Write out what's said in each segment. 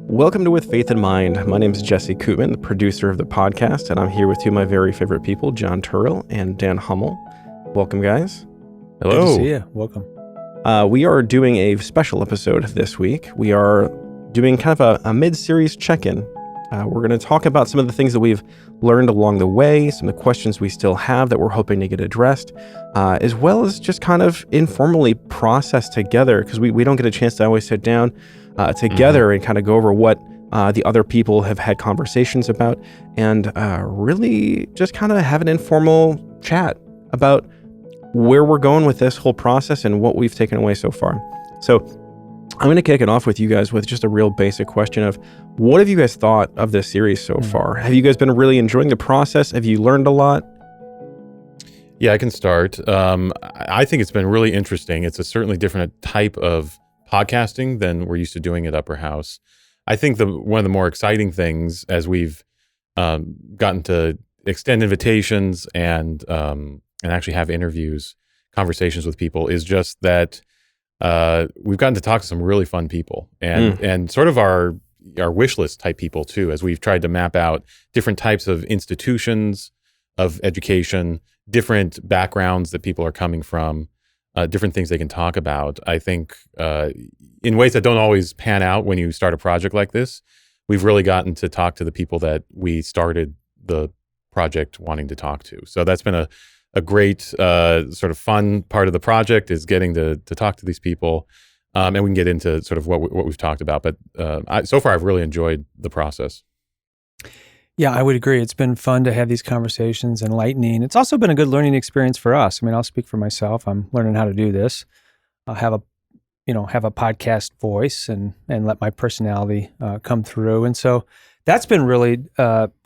Welcome to With Faith in Mind. My name is Jesse Koopman, the producer of the podcast, and I'm here with two of my very favorite people, John Terrill and Dan Hummel. Welcome, guys. Hello. Good to see you. Welcome. We are doing a special episode this week. We are doing kind of a mid-series check-in. We're going to talk about some of the things that we've learned along the way, some of the questions we still have that we're hoping to get addressed, as well as just kind of informally process together, because we don't get a chance to always sit down together and kind of go over what the other people have had conversations about, and really just kind of have an informal chat about where we're going with this whole process and what we've taken away so far. So I'm going to kick it off with you guys with just a real basic question of, what have you guys thought of this series so far? Have you guys been really enjoying the process? Have you learned a lot? Yeah, I can start. I think it's been really interesting. It's a certainly different type of podcasting than we're used to doing at Upper House. I think one of the more exciting things as we've gotten to extend invitations and actually have interviews, conversations with people, is just that we've gotten to talk to some really fun people and sort of our wish list type people too, as we've tried to map out different types of institutions of education, different backgrounds that people are coming from, different things they can talk about. I think in ways that don't always pan out when you start a project like this, we've really gotten to talk to the people that we started the project wanting to talk to. So that's been a great sort of fun part of the project, is getting to talk to these people. And we can get into sort of what we've talked about. But so far, I've really enjoyed the process. Yeah, I would agree. It's been fun to have these conversations, enlightening. It's also been a good learning experience for us. I mean, I'll speak for myself. I'm learning how to do this. I'll have a podcast voice and let my personality come through. And so that's been really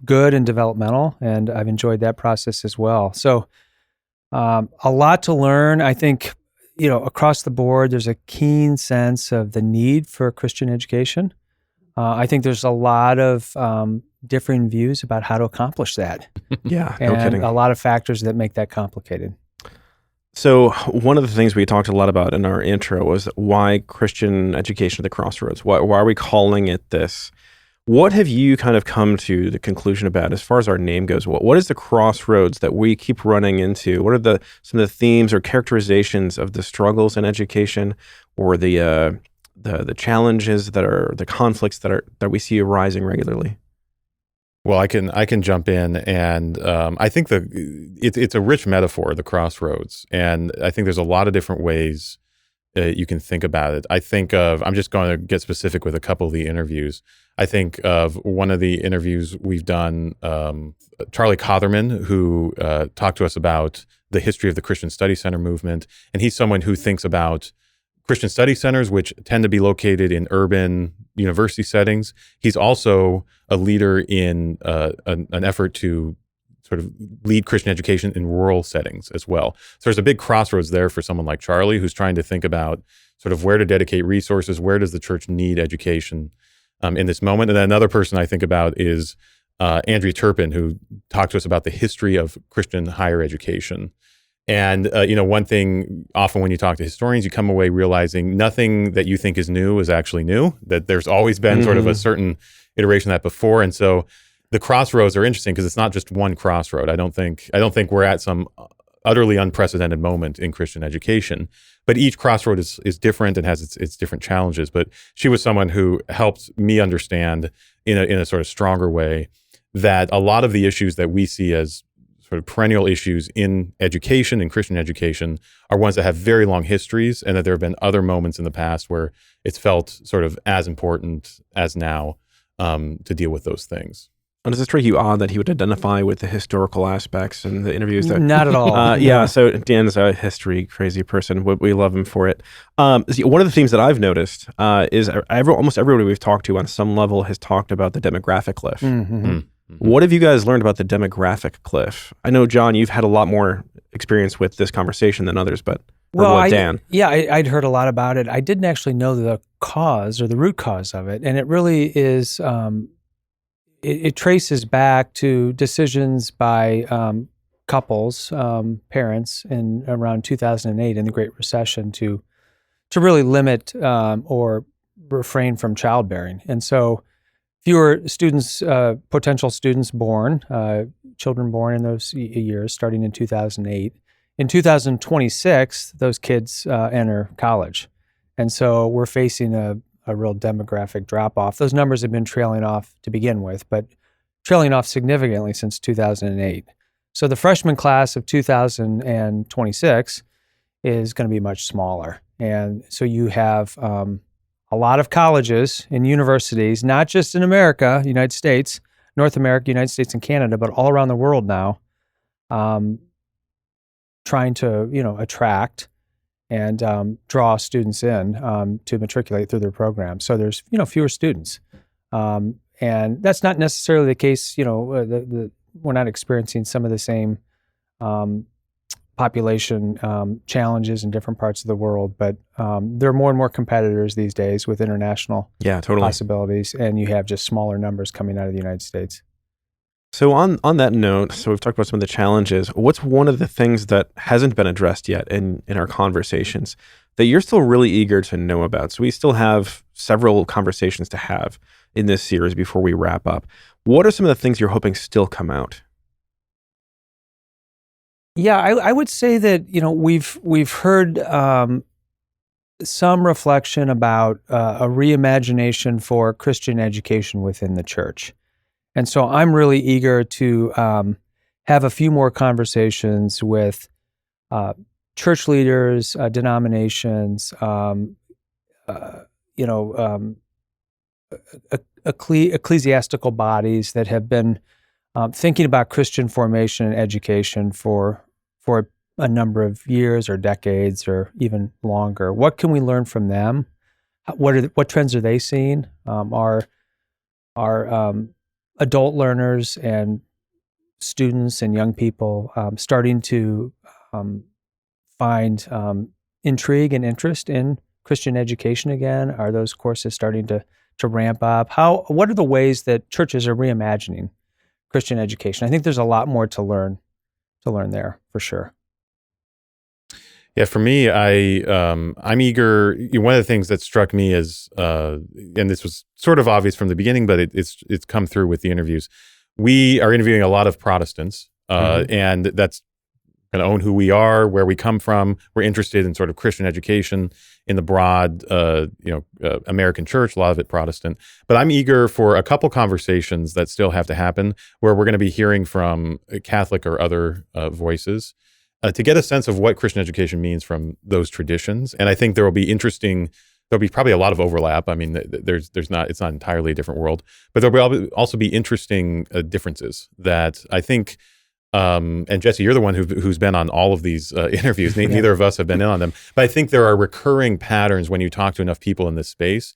good and developmental, and I've enjoyed that process as well. So a lot to learn. I think, across the board, there's a keen sense of the need for Christian education. I think there's a lot of differing views about how to accomplish that. Yeah, and no kidding. A lot of factors that make that complicated. So one of the things we talked a lot about in our intro was why Christian education at the Crossroads. Why are we calling it this? What have you kind of come to the conclusion about as far as our name goes? What is the crossroads that we keep running into? What are some of the themes or characterizations of the struggles in education, or the challenges that are the conflicts that we see arising regularly? Well, I can jump in, and I think it's a rich metaphor, the crossroads, and I think there's a lot of different ways you can think about it. I'm just going to get specific with a couple of the interviews. I think of one of the interviews we've done, Charlie Cotherman, who talked to us about the history of the Christian Study Center movement, and he's someone who thinks about Christian study centers, which tend to be located in urban university settings. He's also a leader in an effort to sort of lead Christian education in rural settings as well. So there's a big crossroads there for someone like Charlie, who's trying to think about sort of where to dedicate resources, where does the church need education in this moment. And then another person I think about is Andrea Turpin, who talked to us about the history of Christian higher education. And, one thing, often when you talk to historians, you come away realizing nothing that you think is new is actually new, that there's always been sort of a certain iteration of that before. And so the crossroads are interesting because it's not just one crossroad. I don't think we're at some utterly unprecedented moment in Christian education, but each crossroad is different and has its different challenges. But she was someone who helped me understand in a sort of stronger way that a lot of the issues that we see as sort of perennial issues in education and Christian education are ones that have very long histories, and that there have been other moments in the past where it's felt sort of as important as now to deal with those things. Does it strike you odd that he would identify with the historical aspects in the interviews? Not at all. Yeah, so Dan's a history crazy person. We love him for it. One of the themes that I've noticed is almost everybody we've talked to on some level has talked about the demographic cliff. Mm-hmm. What have you guys learned about the demographic cliff? I know, John, you've had a lot more experience with this conversation than others, but Dan? I'd heard a lot about it. I didn't actually know the cause or the root cause of it, and it really is. It traces back to decisions by couples, parents, in around 2008 in the Great Recession to really limit or refrain from childbearing. And so fewer students, potential students born, children born in those years, starting in 2008. In 2026, those kids enter college. And so we're facing a real demographic drop-off. Those numbers have been trailing off to begin with, but trailing off significantly since 2008. So the freshman class of 2026 is going to be much smaller. And so you have a lot of colleges and universities, not just in America, United States, North America, United States, and Canada, but all around the world now, trying to, attract and draw students in to matriculate through their program. So there's, fewer students. And that's not necessarily the case, we're not experiencing some of the same population challenges in different parts of the world, but there are more and more competitors these days with international possibilities, and you have just smaller numbers coming out of the United States. So on that note, so we've talked about some of the challenges. What's one of the things that hasn't been addressed yet in our conversations that you're still really eager to know about? So we still have several conversations to have in this series before we wrap up. What are some of the things you're hoping still come out? Yeah, I would say that, we've heard some reflection about a reimagination for Christian education within the church. And so I'm really eager to have a few more conversations with church leaders, denominations, ecclesiastical bodies that have been thinking about Christian formation and education for a number of years or decades or even longer. What can we learn from them? What trends are they seeing? Are adult learners and students and young people starting to find intrigue and interest in Christian education again? Are those courses starting to ramp up? What are the ways that churches are reimagining Christian education? I think there's a lot more to learn there for sure. Yeah, for me, I'm eager. One of the things that struck me is, and this was sort of obvious from the beginning, but it's come through with the interviews. We are interviewing a lot of Protestants, and that's kind of own who we are, where we come from. We're interested in sort of Christian education in the broad, American church, a lot of it Protestant. But I'm eager for a couple conversations that still have to happen, where we're going to be hearing from Catholic or other voices to get a sense of what Christian education means from those traditions. And I think there'll be probably a lot of overlap. I mean, it's not entirely a different world, but there'll also be interesting differences that I think. And Jesse, you're the one who's been on all of these interviews. Neither of us have been in on them, but I think there are recurring patterns when you talk to enough people in this space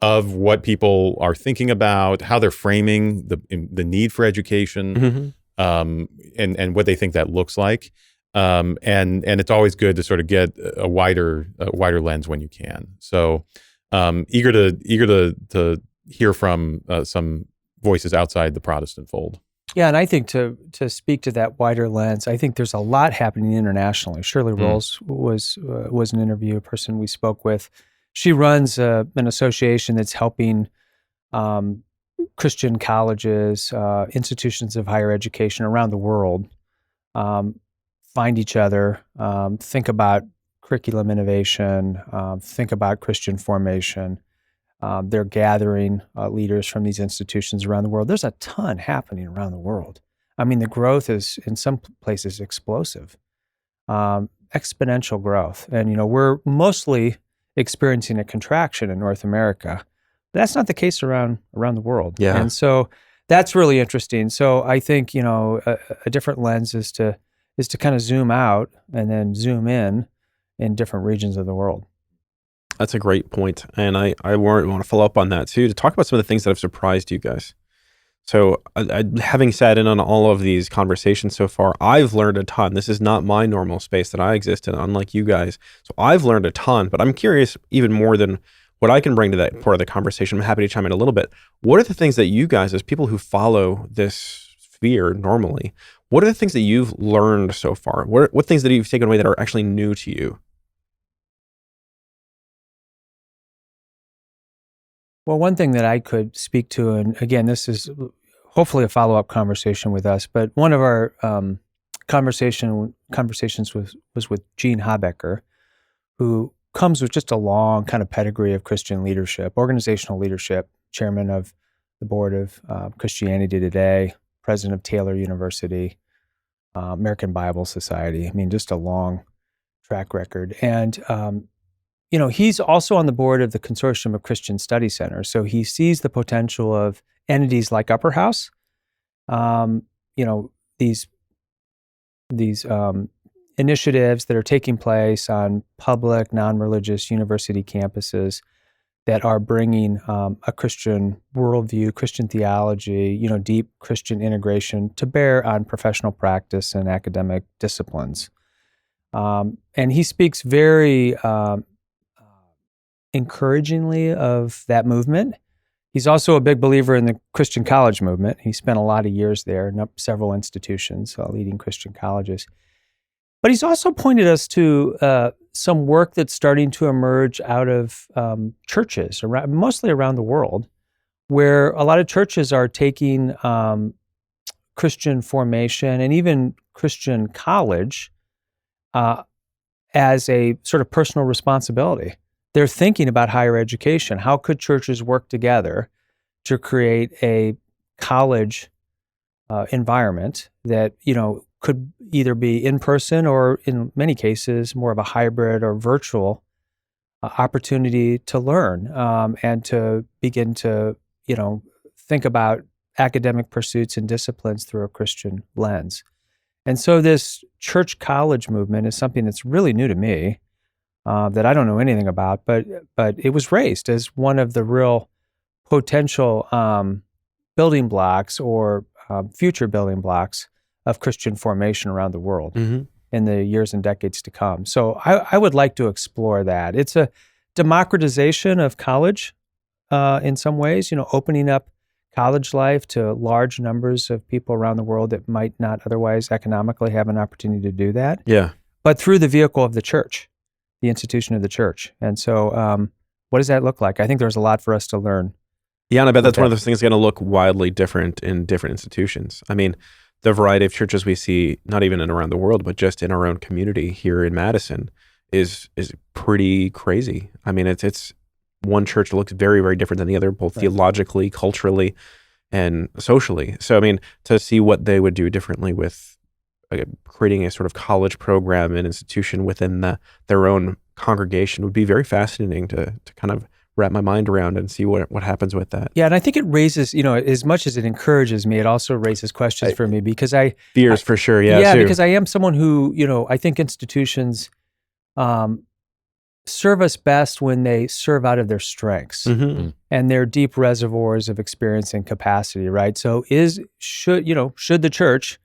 of what people are thinking about, how they're framing the need for education, and what they think that looks like. And it's always good to sort of get a wider lens when you can. So eager to hear from some voices outside the Protestant fold. Yeah, and I think to speak to that wider lens, I think there's a lot happening internationally. Shirley Rolls was a person we spoke with. She runs an association that's helping Christian colleges, institutions of higher education around the world find each other, think about curriculum innovation, think about Christian formation. They're gathering leaders from these institutions around the world. There's a ton happening around the world. I mean, the growth is in some places explosive, exponential growth. And, we're mostly experiencing a contraction in North America. But that's not the case around the world. Yeah. And so that's really interesting. So I think, a different lens is to kind of zoom out and then zoom in different regions of the world. That's a great point. And I want to follow up on that too, to talk about some of the things that have surprised you guys. So having sat in on all of these conversations so far, I've learned a ton. This is not my normal space that I exist in, unlike you guys. So I've learned a ton, but I'm curious even more than what I can bring to that part of the conversation. I'm happy to chime in a little bit. What are the things that you guys, as people who follow this sphere normally, what are the things that you've learned so far? What things that you've taken away that are actually new to you? Well, one thing that I could speak to, and again, this is hopefully a follow-up conversation with us, but one of our conversations was with Gene Habecker, who comes with just a long kind of pedigree of Christian leadership, organizational leadership, chairman of the board of Christianity Today, president of Taylor University, American Bible Society. I mean, just a long track record. And, he's also on the board of the Consortium of Christian Study Centers. So he sees the potential of entities like Upper House, these initiatives that are taking place on public, non-religious university campuses that are bringing a Christian worldview, Christian theology, deep Christian integration to bear on professional practice and academic disciplines. And he speaks very encouragingly of that movement. He's also a big believer in the Christian college movement. He spent a lot of years there in several institutions, leading Christian colleges. But he's also pointed us to some work that's starting to emerge out of churches, mostly around the world, where a lot of churches are taking Christian formation and even Christian college as a sort of personal responsibility. They're thinking about higher education. How could churches work together to create a college environment that, could either be in person or in many cases more of a hybrid or virtual opportunity to learn and to begin to, think about academic pursuits and disciplines through a Christian lens. And so this church college movement is something that's really new to me that I don't know anything about, but it was raised as one of the real potential building blocks or future building blocks of Christian formation around the world in the years and decades to come. So I would like to explore that. It's a democratization of college in some ways, opening up college life to large numbers of people around the world that might not otherwise economically have an opportunity to do that. Yeah. But through the vehicle of the church, the institution of the church. And so what does that look like? I think there's a lot for us to learn. Yeah, and I bet that's one of those things going to look wildly different in different institutions. I mean, the variety of churches we see, not even around the world, but just in our own community here in Madison, is pretty crazy. I mean, it's one church looks very, very different than the other, both theologically, culturally, and socially. So, I mean, to see what they would do differently with creating a sort of college program and institution within their own congregation would be very fascinating to kind of wrap my mind around and see what happens with that. Yeah, and I think it raises, as much as it encourages me, it also raises questions for me because fears for sure, yeah, because I am someone who, I think institutions serve us best when they serve out of their strengths and their deep reservoirs of experience and capacity, right? So should the church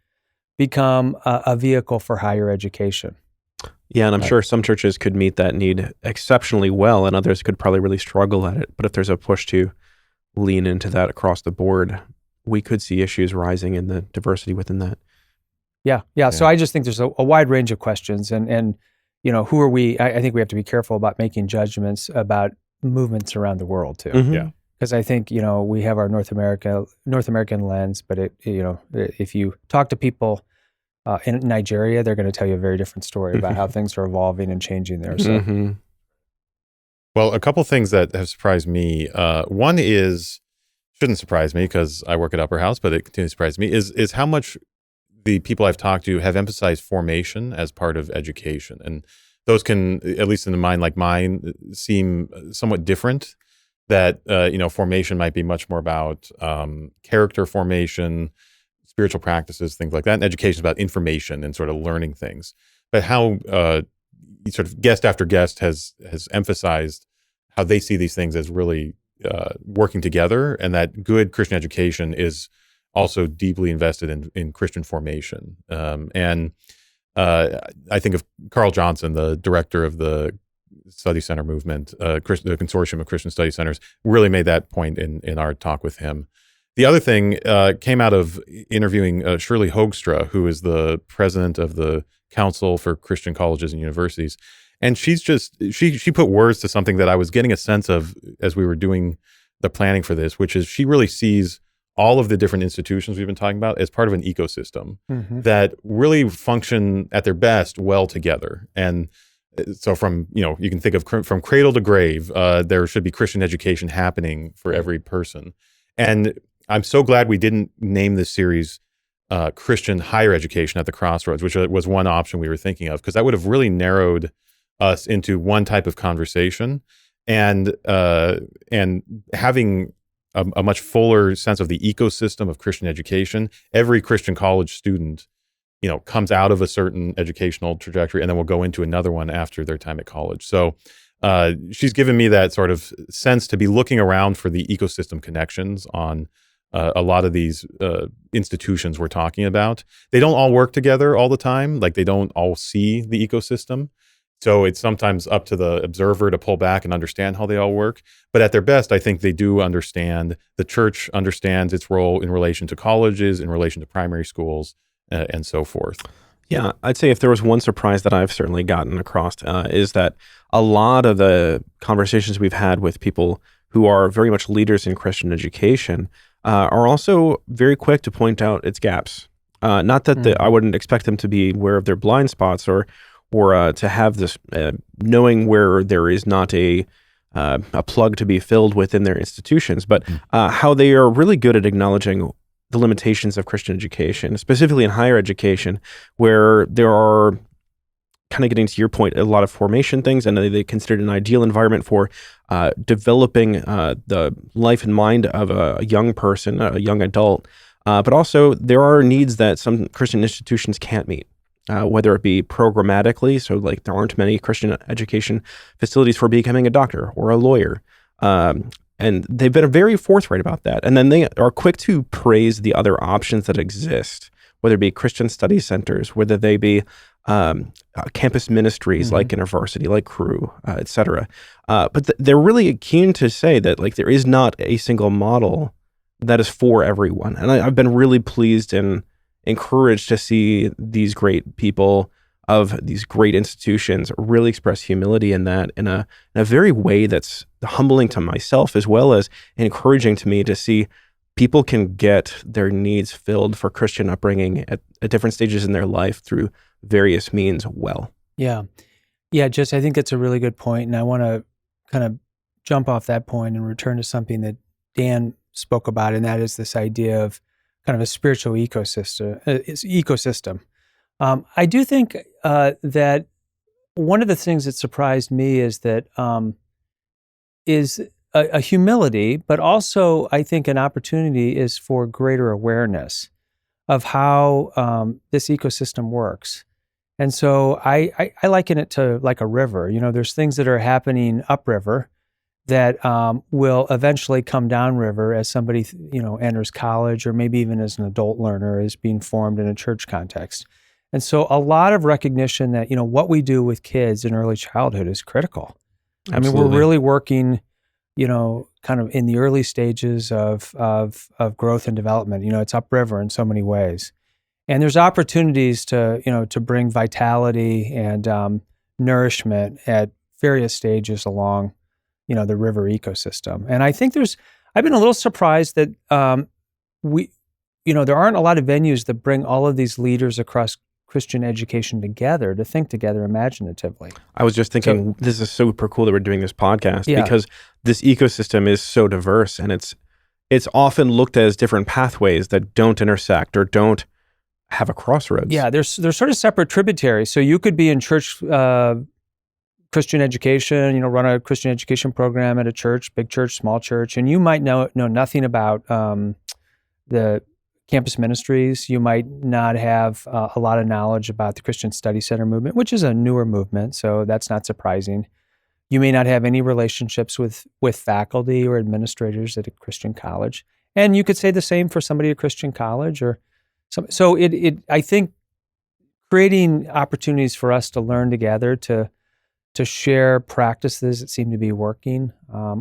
become a vehicle for higher education? Yeah, and I'm sure some churches could meet that need exceptionally well, and others could probably really struggle at it. But if there's a push to lean into that across the board, we could see issues rising in the diversity within that. Yeah. So I just think there's a wide range of questions, and who are we? I think we have to be careful about making judgments about movements around the world too. Yeah. Because I think we have our North American lens, but if you talk to people in Nigeria, they're going to tell you a very different story about how things are evolving and changing there. So, Well, a couple things that have surprised me. One shouldn't surprise me because I work at Upper House, but it continues to surprise me, is how much the people I've talked to have emphasized formation as part of education. And those can, at least in a mind like mine, seem somewhat different. That, formation might be much more about character formation, spiritual practices, things like that. And education is about information and sort of learning things. But how sort of guest after guest has emphasized how they see these things as really working together, and that good Christian education is also deeply invested in Christian formation. And I think of Carl Johnson, the director of the Study Center movement, the Consortium of Christian Study Centers, really made that point in our talk with him. The other thing came out of interviewing Shirley Hoogstra, who is the president of the Council for Christian Colleges and Universities. And she put words to something that I was getting a sense of as we were doing the planning for this, which is she really sees all of the different institutions we've been talking about as part of an ecosystem that really function at their best well together. And so from, you can think of from cradle to grave, there should be Christian education happening for every person. And I'm so glad we didn't name this series Christian Higher Education at the Crossroads, which was one option we were thinking of, because that would have really narrowed us into one type of conversation, and having a much fuller sense of the ecosystem of Christian education. Every Christian college student, comes out of a certain educational trajectory and then will go into another one after their time at college. So she's given me that sort of sense to be looking around for the ecosystem connections on a lot of these institutions we're talking about. They don't all work together all the time. Like, they don't all see the ecosystem. So it's sometimes up to the observer to pull back and understand how they all work. But at their best, I think they do understand. The church understands its role in relation to colleges, in relation to primary schools, and so forth. Yeah, I'd say if there was one surprise that I've certainly gotten across is that a lot of the conversations we've had with people who are very much leaders in Christian education are also very quick to point out its gaps. Not that I wouldn't expect them to be aware of their blind spots or to have this knowing where there is not a plug to be filled within their institutions, but how they are really good at acknowledging the limitations of Christian education, specifically in higher education, where there are, kind of getting to your point, a lot of formation things, and they considered an ideal environment for developing the life and mind of a young person, a young adult. But also, there are needs that some Christian institutions can't meet. Whether it be programmatically, so like there aren't many Christian education facilities for becoming a doctor or a lawyer. And they've been very forthright about that. And then they are quick to praise the other options that exist, whether it be Christian study centers, whether they be campus ministries like InterVarsity, like Crew, et cetera. But they're really keen to say that like there is not a single model that is for everyone. And I've been really pleased and encouraged to see these great people of these great institutions really express humility in that in a very way that's humbling to myself, as well as encouraging to me to see people can get their needs filled for Christian upbringing at different stages in their life through various means well. Yeah. Just I think that's a really good point, and I want to kind of jump off that point and return to something that Dan spoke about, and that is this idea of kind of a spiritual ecosystem. I do think that one of the things that surprised me is that is a humility, but also I think an opportunity is for greater awareness of how this ecosystem works. And so I liken it to like a river. There's things that are happening upriver that will eventually come downriver as somebody, enters college, or maybe even as an adult learner is being formed in a church context. And so a lot of recognition that, what we do with kids in early childhood is critical. Absolutely. I mean, we're really working, kind of in the early stages of growth and development. It's upriver in so many ways. And there's opportunities to bring vitality and nourishment at various stages along the river ecosystem. And I think I've been a little surprised that there aren't a lot of venues that bring all of these leaders across Christian education together to think together imaginatively. I was just thinking, this is super cool that we're doing this podcast because this ecosystem is so diverse, and it's often looked at as different pathways that don't intersect or don't have a crossroads. Yeah, they're sort of separate tributaries. So you could be in church Christian education, run a Christian education program at a church, big church, small church, and you might know nothing about the campus ministries. You might not have a lot of knowledge about the Christian Study Center movement, which is a newer movement, so that's not surprising. You may not have any relationships with faculty or administrators at a Christian college, and you could say the same for somebody at a Christian college or some. So I think creating opportunities for us to learn together, to share practices that seem to be working.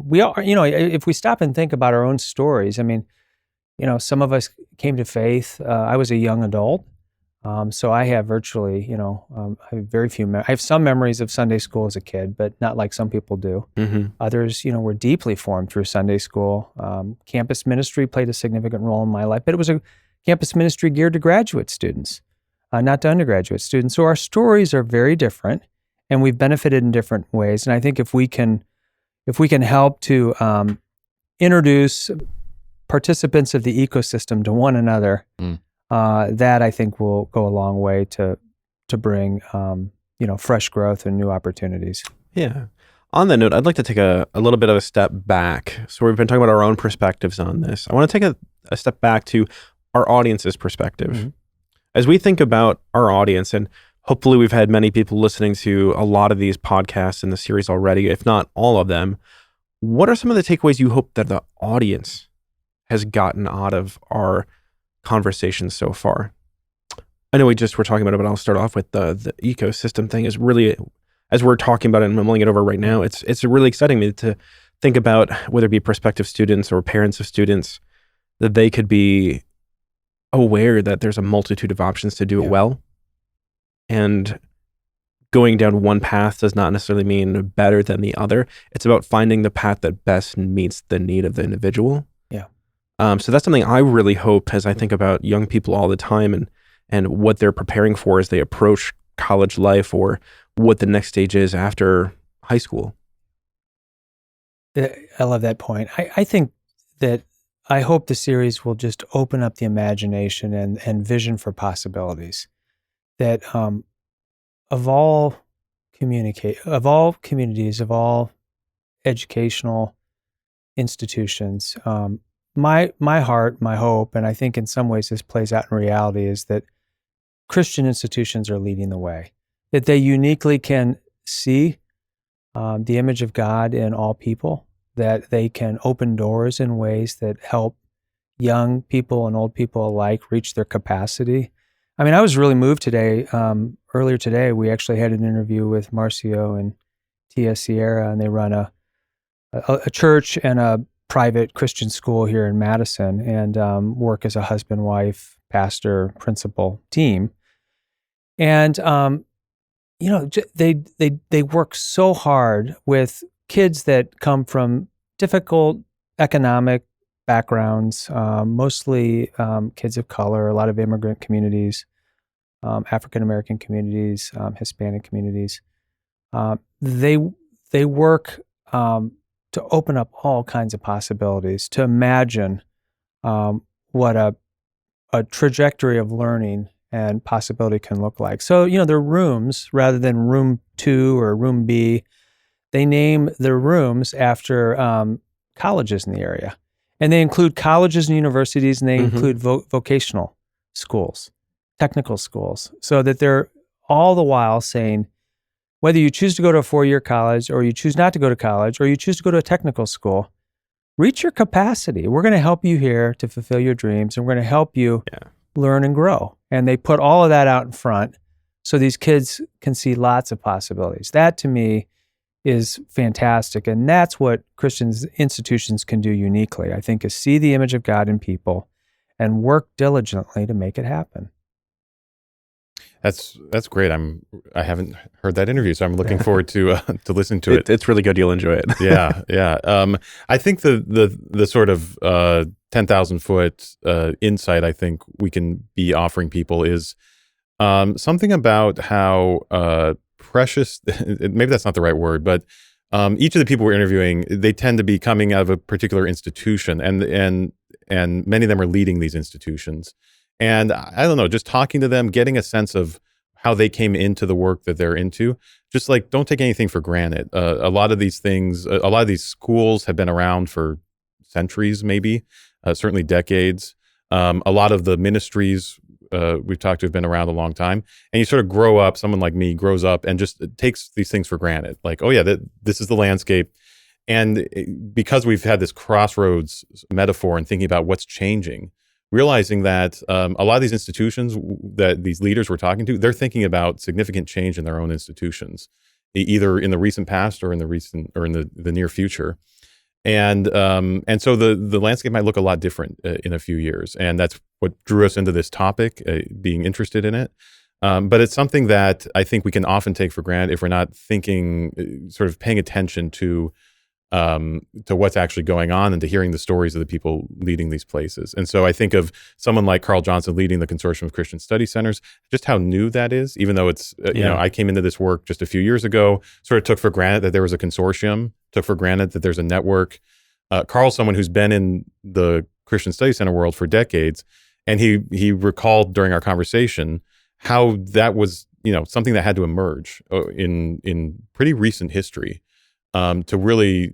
We are, if we stop and think about our own stories, I mean, some of us came to faith. I was a young adult. So I have virtually, I have very few. I have some memories of Sunday school as a kid, but not like some people do. Mm-hmm. Others, were deeply formed through Sunday school. Campus ministry played a significant role in my life, but it was a campus ministry geared to graduate students, not to undergraduate students. So our stories are very different, and we've benefited in different ways. And I think if we can help to introduce participants of the ecosystem to one another, that I think will go a long way to bring fresh growth and new opportunities. Yeah. On that note, I'd like to take a little bit of a step back. So we've been talking about our own perspectives on this. I want to take a step back to our audience's perspective. Mm-hmm. As we think about our audience, and hopefully we've had many people listening to a lot of these podcasts in the series already, if not all of them, what are some of the takeaways you hope that the audience has gotten out of our conversations so far? I know we're talking about it, but I'll start off with the ecosystem thing is really, as we're talking about it and mulling it over right now, it's really exciting me to think about whether it be prospective students or parents of students, that they could be aware that there's a multitude of options to do it well. And going down one path does not necessarily mean better than the other. It's about finding the path that best meets the need of the individual. So that's something I really hope as I think about young people all the time and what they're preparing for as they approach college life or what the next stage is after high school. I love that point. I think that I hope the series will just open up the imagination and vision for possibilities. That of all communities, of all educational institutions, my heart, my hope, and I think in some ways this plays out in reality, is that Christian institutions are leading the way, that they uniquely can see the image of God in all people, that they can open doors in ways that help young people and old people alike reach their capacity. I mean, I was really moved today. Earlier today, we actually had an interview with Marcio and Tia Sierra, and they run a church and a private Christian school here in Madison, and work as a husband, wife, pastor, principal team. And they work so hard with kids that come from difficult economic backgrounds, mostly kids of color, a lot of immigrant communities, African American communities, Hispanic communities. They work to open up all kinds of possibilities, to imagine what a trajectory of learning and possibility can look like. So, their rooms, rather than room 2 or room B, they name their rooms after colleges in the area. And they include colleges and universities, and they include vocational schools, technical schools, so that they're all the while saying, whether you choose to go to a 4-year college or you choose not to go to college or you choose to go to a technical school, reach your capacity. We're going to help you here to fulfill your dreams, and we're going to help you learn and grow. And they put all of that out in front so these kids can see lots of possibilities. That, to me, is fantastic. And that's what Christian institutions can do uniquely, I think, is see the image of God in people and work diligently to make it happen. That's great. I haven't heard that interview, so I'm looking forward to listen to it. It's really good. You'll enjoy it. Yeah. I think the sort of 10,000 foot insight I think we can be offering people is something about how precious. Maybe that's not the right word, but each of the people we're interviewing, they tend to be coming out of a particular institution, and many of them are leading these institutions. And I don't know, just talking to them, getting a sense of how they came into the work that they're into, just like, don't take anything for granted. A lot of these things, a lot of these schools have been around for centuries, maybe, certainly decades. A lot of the ministries we've talked to have been around a long time. And you sort of grow up, someone like me grows up and just takes these things for granted. Like, oh yeah, this is the landscape. And because we've had this crossroads metaphor and thinking about what's changing, realizing that a lot of these institutions that these leaders we're talking to, they're thinking about significant change in their own institutions, either in the recent past or in the recent or in the near future. And so the landscape might look a lot different in a few years, and that's what drew us into this topic, being interested in it. But it's something that I think we can often take for granted if we're not thinking, sort of paying attention to what's actually going on and to hearing the stories of the people leading these places. And so I think of someone like Carl Johnson leading the Consortium of Christian Study Centers, just how new that is, even though it's, you know, I came into this work just a few years ago, sort of took for granted that there was a consortium, took for granted that there's a network. Carl's someone who's been in the Christian Study Center world for decades. And he recalled during our conversation how that was, you know, something that had to emerge in pretty recent history. To really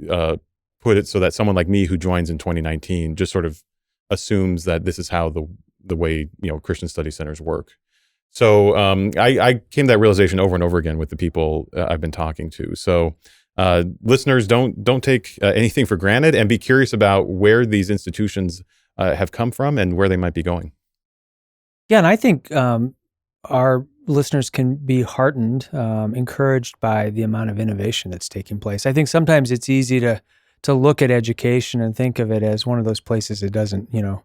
put it so that someone like me who joins in 2019 just sort of assumes that this is how the way, you know, Christian study centers work. So I came to that realization over and over again with the people I've been talking to. So listeners, don't take anything for granted, and be curious about where these institutions have come from and where they might be going. Yeah, and I think our listeners can be heartened, encouraged by the amount of innovation that's taking place. I think sometimes it's easy to look at education and think of it as one of those places that doesn't, you know,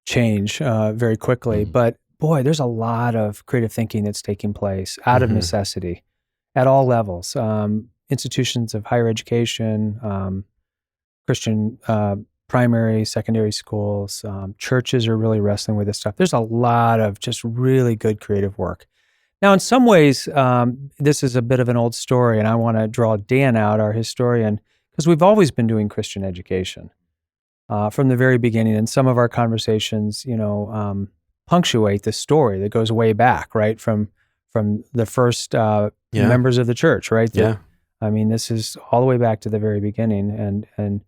change very quickly. Mm-hmm. But boy, there's a lot of creative thinking that's taking place out of necessity at all levels. Institutions of higher education, Christian primary, secondary schools, churches are really wrestling with this stuff. There's a lot of just really good creative work. Now, in some ways, this is a bit of an old story, and I want to draw Dan out, our historian, because we've always been doing Christian education from the very beginning. And some of our conversations, you know, punctuate the story that goes way back, right, from the first members of the church, right? I mean, this is all the way back to the very beginning, and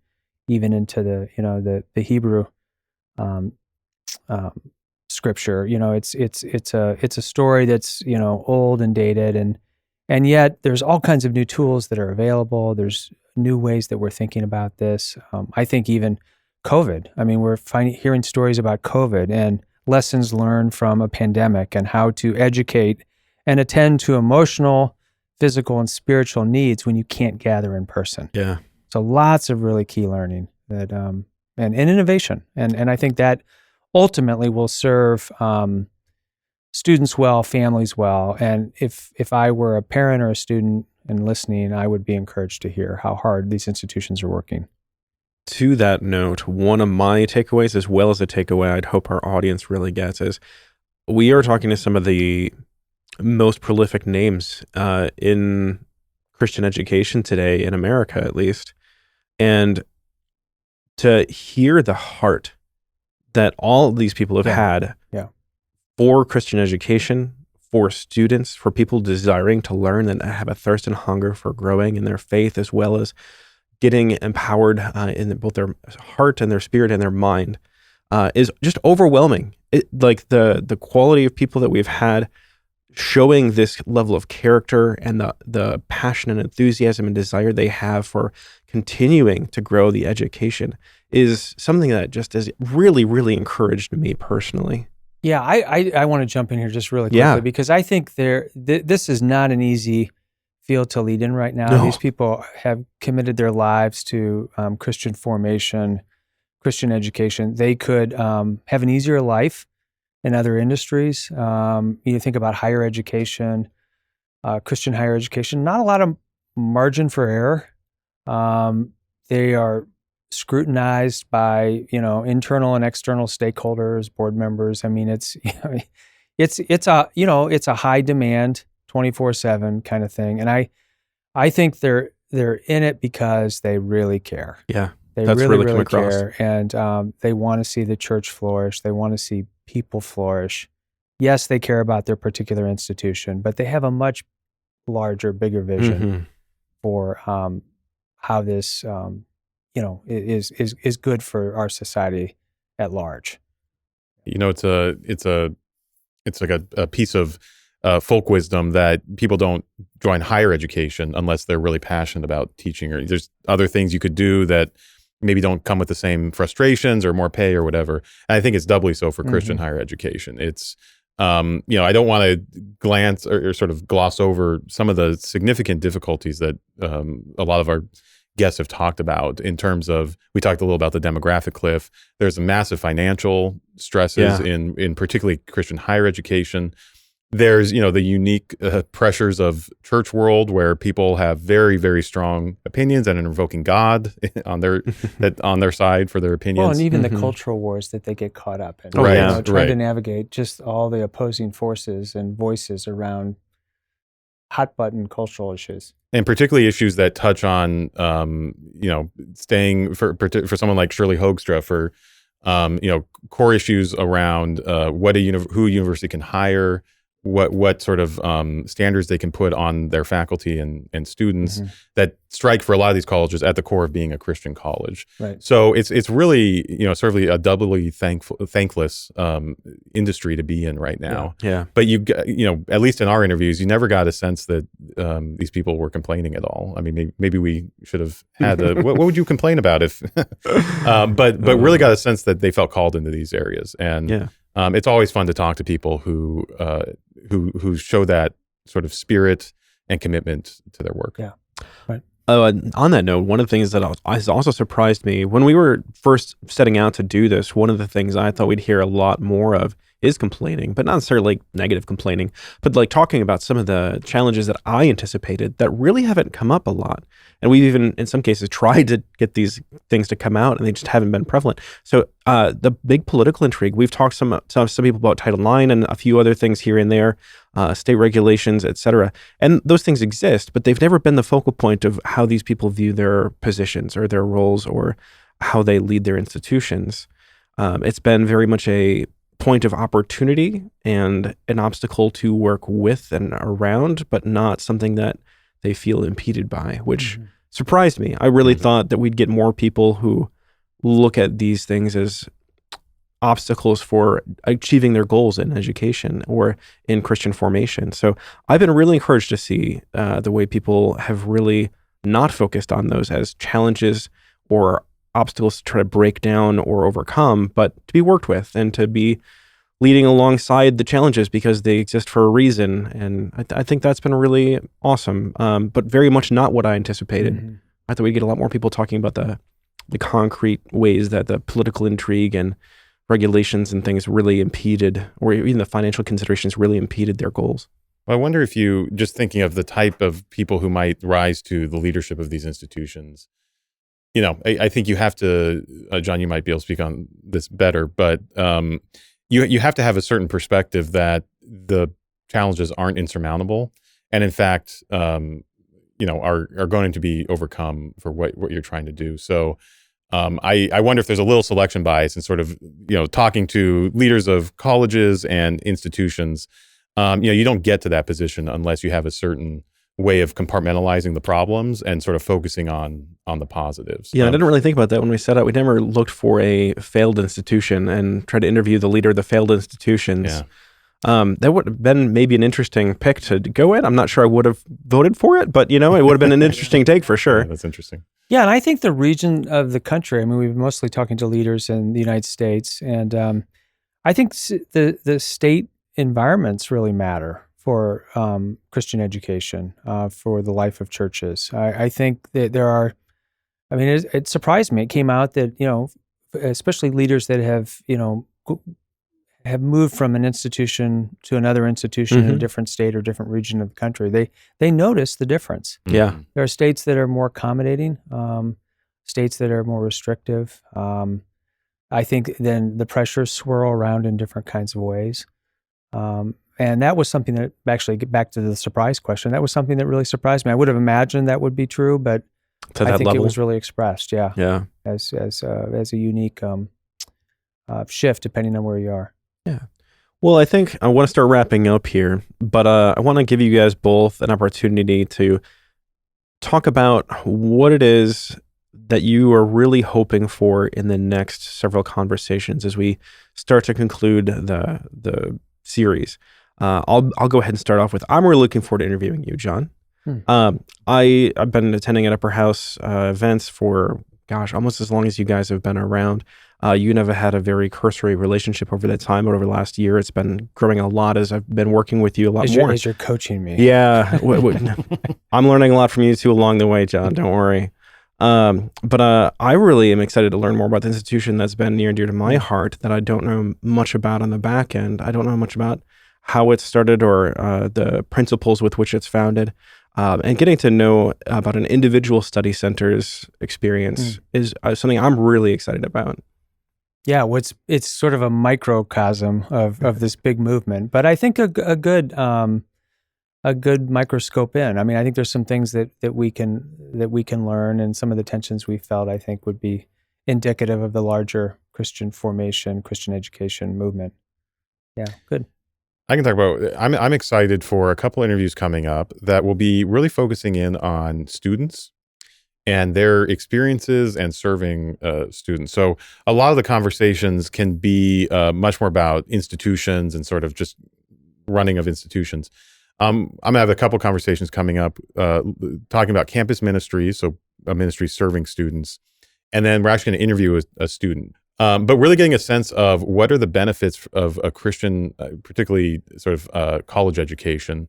even into the, you know, the Hebrew scripture. You know, it's a story that's, you know, old and dated, and yet there's all kinds of new tools that are available. There's new ways that we're thinking about this. I think even COVID. I mean, we're hearing stories about COVID and lessons learned from a pandemic and how to educate and attend to emotional, physical, and spiritual needs when you can't gather in person. Yeah. So lots of really key learning that and innovation, and I think that ultimately will serve students well, families well. And if I were a parent or a student and listening, I would be encouraged to hear how hard these institutions are working. To that note, one of my takeaways, as well as a takeaway I'd hope our audience really gets, is we are talking to some of the most prolific names in Christian education today, in America at least. And to hear the heart that all of these people have had for Christian education, for students, for people desiring to learn and have a thirst and hunger for growing in their faith, as well as getting empowered in both their heart and their spirit and their mind, is just overwhelming. Like the quality of people that we've had showing this level of character and the passion and enthusiasm and desire they have for continuing to grow the education is something that just has really, really encouraged me personally. Yeah, I want to jump in here just really quickly because I think this is not an easy field to lead in right now. No. These people have committed their lives to Christian formation, Christian education. They could have an easier life in other industries. You think about higher education, Christian higher education, not a lot of margin for error. They are scrutinized by, you know, internal and external stakeholders, board members. I mean, it's a high demand 24/7 kind of thing. And I think they're in it because they really care. Yeah. They really care. And they want to see the church flourish. They want to see people flourish. Yes, they care about their particular institution, but they have a much larger, bigger vision for how this is good for our society at large. You know, it's like a piece of folk wisdom that people don't join higher education unless they're really passionate about teaching, or there's other things you could do that maybe don't come with the same frustrations or more pay or whatever. And I think it's doubly so for Christian higher education. It's, I don't want to glance or sort of gloss over some of the significant difficulties that a lot of our guests have talked about in terms of, we talked a little about the demographic cliff. There's massive financial stresses in particularly Christian higher education. There's, the unique pressures of church world where people have very, very strong opinions and are invoking God on their side for their opinions. Well, and even the cultural wars that they get caught up in. Trying to navigate just all the opposing forces and voices around hot button cultural issues. And particularly issues that touch on, staying for someone like Shirley Hoogstra for, core issues around who a university can hire, what sort of standards they can put on their faculty and students that strike for a lot of these colleges at the core of being a Christian college. Right. So it's really, certainly a doubly thankless industry to be in right now. Yeah. But at least in our interviews, you never got a sense that these people were complaining at all. I mean, maybe we should have had what would you complain about if, but really got a sense that they felt called into these areas. And it's always fun to talk to people who show that sort of spirit and commitment to their work. Yeah, right. On that note, one of the things that has also surprised me when we were first setting out to do this, one of the things I thought we'd hear a lot more of is complaining, but not necessarily negative complaining, but like talking about some of the challenges that I anticipated that really haven't come up a lot. And we've even, in some cases, tried to get these things to come out and they just haven't been prevalent. So the big political intrigue, we've talked some people about Title IX and a few other things here and there, state regulations, et cetera. And those things exist, but they've never been the focal point of how these people view their positions or their roles or how they lead their institutions. It's been very much a point of opportunity and an obstacle to work with and around, but not something that they feel impeded by, which surprised me. I really thought that we'd get more people who look at these things as obstacles for achieving their goals in education or in Christian formation. So I've been really encouraged to see the way people have really not focused on those as challenges or obstacles to try to break down or overcome, but to be worked with and to be leading alongside the challenges because they exist for a reason. And I think that's been really awesome, but very much not what I anticipated. I thought we'd get a lot more people talking about the concrete ways that the political intrigue and regulations and things really impeded, or even the financial considerations really impeded their goals. Well, I wonder if you, just thinking of the type of people who might rise to the leadership of these institutions, I think you have to, John, you might be able to speak on this better, but you have to have a certain perspective that the challenges aren't insurmountable, and in fact, are going to be overcome for what you're trying to do. So I wonder if there's a little selection bias in sort of talking to leaders of colleges and institutions. You don't get to that position unless you have a certain way of compartmentalizing the problems and sort of focusing on the positives. Yeah, I didn't really think about that when we set out. We never looked for a failed institution and tried to interview the leader of the failed institutions. Yeah. That would have been maybe an interesting pick to go at. I'm not sure I would have voted for it, but it would have been an interesting take for sure. Yeah, that's interesting. Yeah, and I think the region of the country, we've been mostly talking to leaders in the United States, and I think the state environments really matter for Christian education, for the life of churches. I think that there are, it surprised me. It came out that, especially leaders that have moved from an institution to another institution in a different state or different region of the country, they notice the difference. Yeah. There are states that are more accommodating, states that are more restrictive. I think then the pressures swirl around in different kinds of ways. And that was something that, actually, get back to the surprise question, that was something that really surprised me. I would have imagined that would be true, but I think it was really expressed, as a unique shift depending on where you are. Yeah. Well, I think I want to start wrapping up here, but I want to give you guys both an opportunity to talk about what it is that you are really hoping for in the next several conversations as we start to conclude the series. I'll go ahead and start off with, I'm really looking forward to interviewing you, John. I've been attending at Upper House events for, almost as long as you guys have been around. You and I have had a very cursory relationship over that time, but over the last year, it's been growing a lot as I've been working with you a lot more. As you're coaching me. Yeah. I'm learning a lot from you too along the way, John. Don't worry. But I really am excited to learn more about the institution that's been near and dear to my heart that I don't know much about on the back end. I don't know much about how it started or the principles with which it's founded. And getting to know about an individual study center's experience is something I'm really excited about. Yeah, it's sort of a microcosm of this big movement, but I think a good microscope in. I mean, I think there's some things that we can learn, and some of the tensions we felt, I think, would be indicative of the larger Christian formation, Christian education movement. Yeah, good. I can talk about, I'm excited for a couple interviews coming up that will be really focusing in on students and their experiences and serving students. So a lot of the conversations can be much more about institutions and sort of just running of institutions. I'm going to have a couple conversations coming up talking about campus ministries, so a ministry serving students. And then we're actually going to interview a student. But really getting a sense of what are the benefits of a Christian, particularly sort of college education,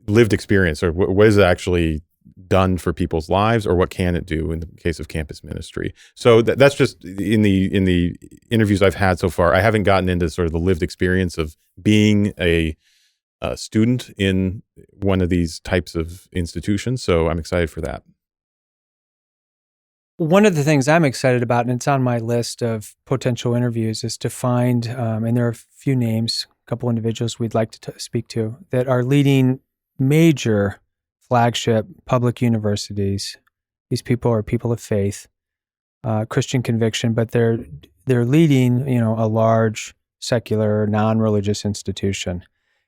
lived experience, or what is it actually done for people's lives, or what can it do in the case of campus ministry. So that's just in the interviews I've had so far. I haven't gotten into sort of the lived experience of being a student in one of these types of institutions. So I'm excited for that. One of the things I'm excited about, and it's on my list of potential interviews, is to find, and there are a few names, a couple individuals we'd like to speak to that are leading major flagship public universities. These people are people of faith, Christian conviction, but they're leading, a large secular, non-religious institution.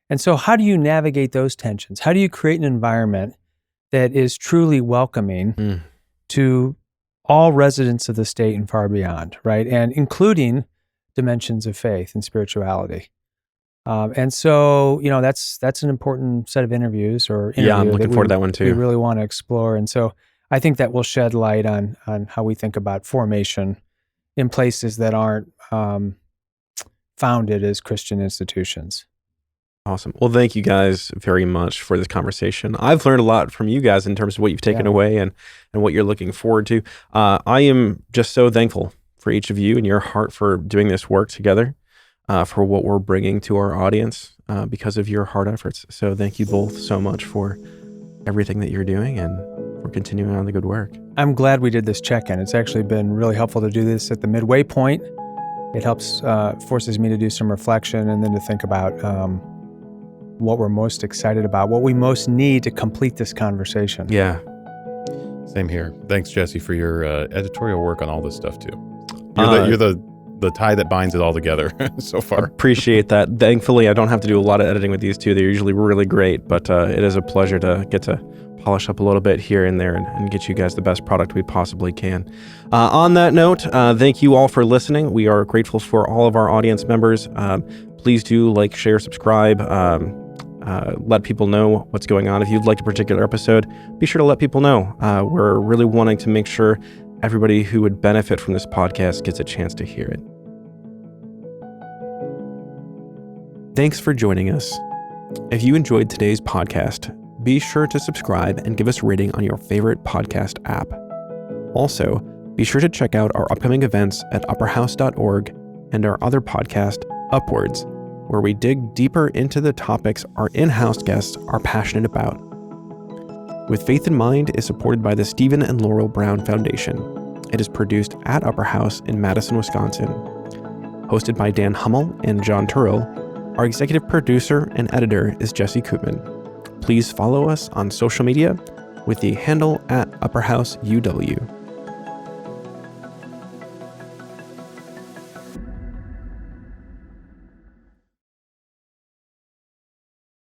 And so how do you navigate those tensions? How do you create an environment that is truly welcoming to all residents of the state and far beyond, right? And including dimensions of faith and spirituality. And so, that's an important set of interviews Yeah, I'm looking forward to that one too. We really want to explore. And so I think that will shed light on how we think about formation in places that aren't founded as Christian institutions. Awesome. Well, thank you guys very much for this conversation. I've learned a lot from you guys in terms of what you've taken away and what you're looking forward to. I am just so thankful for each of you and your heart for doing this work together, for what we're bringing to our audience because of your hard efforts. So thank you both so much for everything that you're doing and for continuing on the good work. I'm glad we did this check-in. It's actually been really helpful to do this at the midway point. It helps, forces me to do some reflection and then to think about what we're most excited about, what we most need to complete this conversation. Yeah. Same here. Thanks, Jesse, for your editorial work on all this stuff too. You're the tie that binds it all together so far. Appreciate that. Thankfully, I don't have to do a lot of editing with these two. They're usually really great, but it is a pleasure to get to polish up a little bit here and there and get you guys the best product we possibly can. On that note, thank you all for listening. We are grateful for all of our audience members. Please do like, share, subscribe. Let people know what's going on. If you'd like a particular episode, be sure to let people know. We're really wanting to make sure everybody who would benefit from this podcast gets a chance to hear it. Thanks for joining us. If you enjoyed today's podcast, be sure to subscribe and give us a rating on your favorite podcast app. Also, be sure to check out our upcoming events at upperhouse.org and our other podcast, Upwards, where we dig deeper into the topics our in-house guests are passionate about. With Faith in Mind is supported by the Steven and Laurel Brown Foundation. It is produced at Upper House in Madison, Wisconsin. Hosted by Dan Hummel and John Terrill, our executive producer and editor is Jesse Koopman. Please follow us on social media with the handle @UpperHouseUW.